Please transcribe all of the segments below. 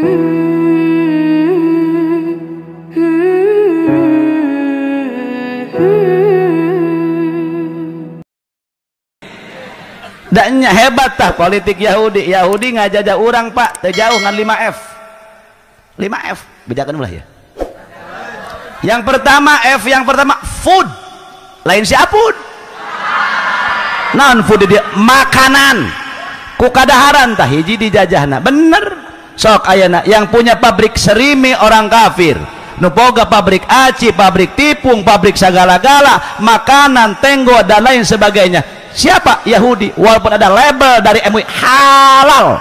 Daknya hebat tah politik Yahudi. Yahudi ngajajah orang pak terjauh ngan 5F. 5F bejakan ulah ya. Yang pertama F, yang pertama food. Lain siapun. Non food dia makanan. Ku kadaharan tah hiji dijajahna. Bener. Sok ayana yang punya pabrik serimi orang kafir. Nu boga pabrik aci, pabrik tipung, pabrik segala-gala, makanan, tenggo dan lain sebagainya. Siapa? Yahudi. Walaupun ada label dari MUI halal.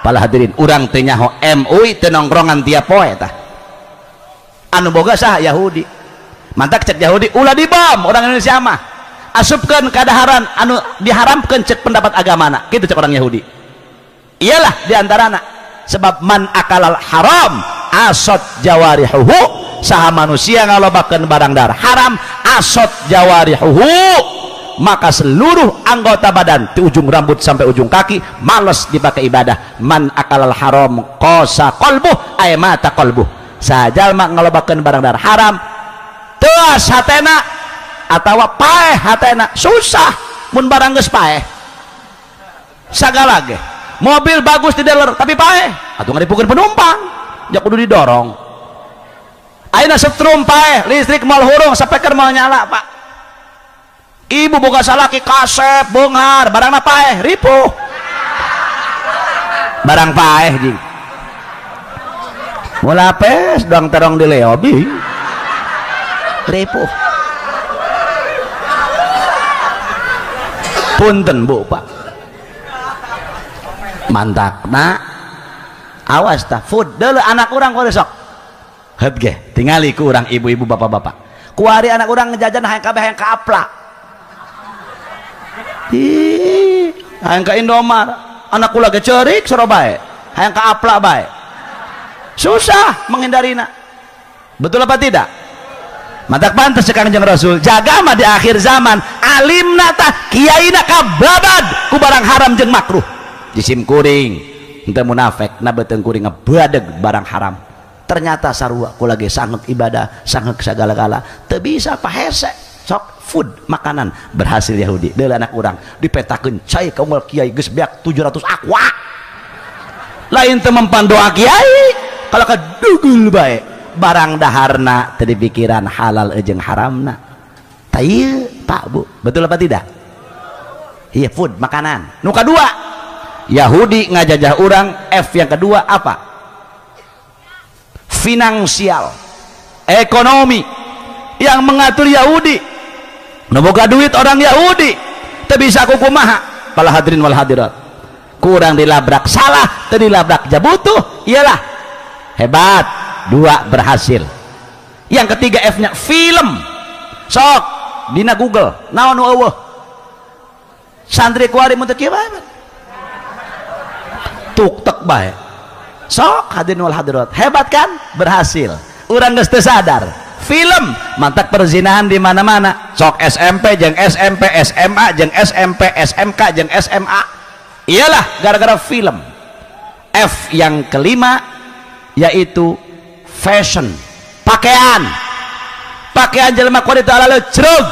Pala hadirin, urang teh nyaho MUI teu nongkrongan tiap poe tah. Anu boga saha? Yahudi. Mantak cek Yahudi ulah dibom orang Indonesia mah. Asupkeun kadaharan anu diharamkeun cek pendapat agamana. Kitu cek orang Yahudi. Iyalah diantarana sebab man akalal haram asot jawarihuhu, saha manusia ngalobakeun barang dar haram asot jawarihuhu, maka seluruh anggota badan di ujung rambut sampai ujung kaki males dipakai ibadah. Man akalal haram qasa qalbuh ay mata qalbuh, sajalma ngalobakeun barang dar haram teuas hatena atawa paeh hatena, susah mun barang geus paeh sagala ge. Mobil bagus di dealer tapi paeh atuh ngadipukeun penumpang ya kudu didorong. Ayeuna setrum paeh listrik moal hurung sapeker moal nyala pak. Ibu boga salaki kasep bonghar barangna paeh ripuh. Barang paeh jing mula pes dong terong di leobi ripuh. Punten bu pak mantakna awas tah food deuleu anak urang kudu sok heut ge tingali ku urang ibu-ibu bapak-bapak kuari anak urang ngejajan hayang kabeh hayang ka aplak ih hayang ka Indomar anak kula ge ceurik soro bae hayang ka aplak bae susah menghindarina. Betul apa tidak? Mantak pantes sekarang jeung Rasul jaga mah di akhir zaman alimna tah kiaina kababad ku barang haram jeung makruh. Jisim kuring ente munafik na beuteung kuring ngebadeg barang haram, ternyata sarua ku lagi sanggeuk ibadah sanggeuk sagala-gala teu bisa pahese. Sok food makanan berhasil Yahudi deuleu anak urang dipetakeun cai ka unggal kiai geus beak 700 akwa lain teu mempan doa kiai kalau kadugul bae barang daharna teu dipikiran halal jeung haramna tah ieu pak bu betul apa tidak? Iya food makanan. Nu kadua Yahudi ngajajah orang. F yang kedua apa? Finansial, ekonomi yang mengatur Yahudi. Boga duit orang Yahudi teu bisa kukumaha. Pala hadirin wal hadirat kurang dilabrak salah teu dilabrak jabutuh iyalah hebat. Dua berhasil. Yang ketiga F nya film. Sok dina Google naon nu eueuh santri kuari mun teu kieu bae tuk-tek bae sok hadirin wal hadirat hebat kan berhasil. Urang geus teu sadar film mantak perzinahan di mana-mana sok SMP jeung SMP SMA jeung SMP SMK jeung SMA iyalah gara-gara film. F yang kelima yaitu fashion, pakaian jelema kudu teu ala lecrug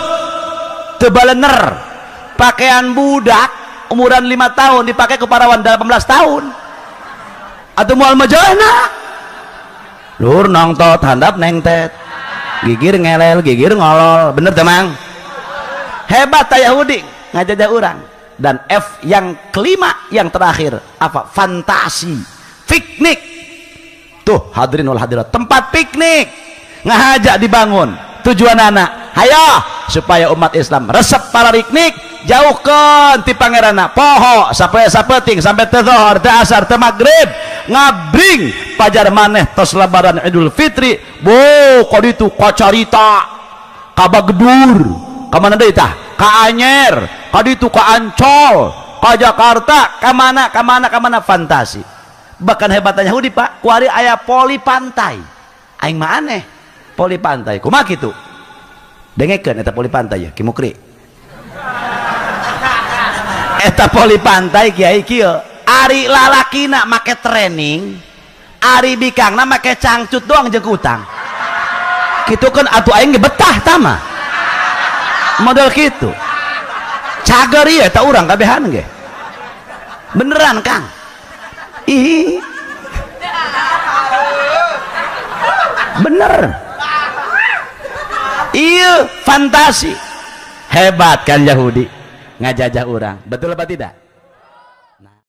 teu balener. Pakaian budak umuran 5 tahun dipakai ke parawan 18 tahun atau mual majana lur nongtot handap nengtet gigir ngelel gigir ngolol bener temang hebat ta Yahudi ngajajah orang. Dan F yang kelima yang terakhir apa? Fantasi, piknik. Tuh hadirin wal hadirat tempat piknik ngahajak dibangun tujuan anak hayo supaya umat Islam resep para piknik jauhkan ti pangerana poho sampai sapeting sampai teu zuhur teu asar teu magrib ngabring pajar maneh tos lebaran Idul Fitri bo koditu kacarita ka Bagdur ka mana deui tah ka Anyer kaditu ka Ancol ka Jakarta ka mana fantasi. Bahkan hebatnya Yahudi pak kuari aya poli pantai aing mah aneh poli pantai kumaha kitu dengekeun eta poli pantai ya Ki Mukri eta poli pantai kiai kieu ari lalakina make training ari bikang nama kayak cangcut doang jeung utang gitu kan atuh aing ge betah tama model gitu cager ieu eta urang kabehan ge beneran Kang ih bener iya fantasi hebat kan Yahudi ngajajah orang betul apa tidak